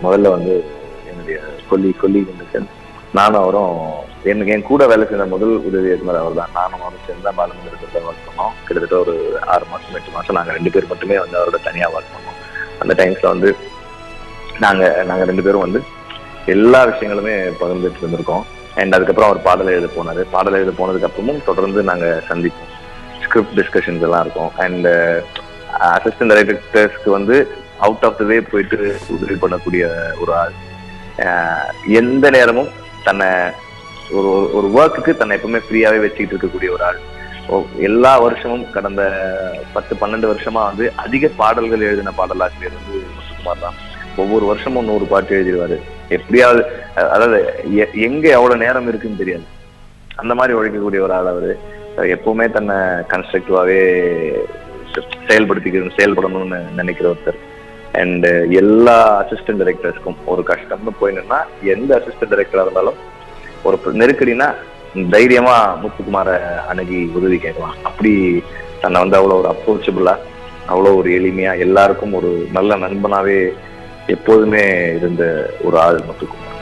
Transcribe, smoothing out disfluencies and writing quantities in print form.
முதல்ல வந்து என்னுடைய கொல்லி நானும் அவரும் என் கூட வேலை செய்த முதல் உதவி இயக்குனர் அவர் தான். நானும் அவரும் சேர்ந்து தான் பாலமந்திரத்தில் ஒர்க் பண்ணோம். கிட்டத்தட்ட ஒரு 6 மாசம் 8 மாசம் நாங்கள் 2 பேர் மட்டுமே வந்து அவரோட தனியாக ஒர்க் பண்ணோம். அந்த டைம்ஸ்ல வந்து நாங்கள் 2 பேரும் வந்து எல்லா விஷயங்களுமே பகிர்ந்துட்டு இருந்திருக்கோம். அண்ட் அதுக்கப்புறம் அவர் பாடலை எழுத போனார். பாடலை எழுத போனதுக்கு அப்புறமும் தொடர்ந்து நாங்கள் சந்திப்போம். ஸ்கிரிப்ட் டிஸ்கஷன்ஸ் எல்லாம் இருக்கும். அண்ட் அசிஸ்டன்ட் டைரக்டர்ஸ்க்கு வந்து அவுட் ஆஃப் த வே போயிட்டு உதவி பண்ணக்கூடிய ஒரு ஆள். எந்த நேரமும் தன்னை ஒரு ஒர்க்குக்கு தன்னை எப்பவுமே ஃப்ரீயாவே வச்சுக்கிட்டு இருக்கக்கூடிய ஒரு ஆள். எல்லா வருஷமும் கடந்த 10-12 வருஷமா வந்து அதிக பாடல்கள் எழுதின பாடலாசிரியர் வந்து முத்துக்குமார் தான். ஒவ்வொரு வருஷமும் 100 பாட்டு எழுதிடுவாரு. எப்படியாவது, அதாவது எங்க எவ்வளவு நேரம் இருக்குன்னு தெரியாது, அந்த மாதிரி உழைக்கக்கூடிய ஒரு ஆள் அவரு. எப்பவுமே தன்னை கன்ஸ்ட்ரக்டிவாவே செயல்படணும்னு நினைக்கிற ஒருத்தர். அண்ட் எல்லா அசிஸ்டன்ட் டைரக்டர்ஸ்க்கும் ஒரு கஷ்டம்னு போயினா, எந்த அசிஸ்டன்ட் டைரக்டரா இருந்தாலும் ஒரு நெருக்கடினா தைரியமா முத்துக்குமார அணுகி உதவி கேட்கலாம். அப்படி தன்னை வந்து அவ்வளோ ஒரு அப்ரோச்சபிளா, அவ்வளோ ஒரு எளிமையா, எல்லாருக்கும் ஒரு நல்ல நண்பனாவே எப்போதுமே இருந்த ஒரு ஆள் முத்துக்குமார்.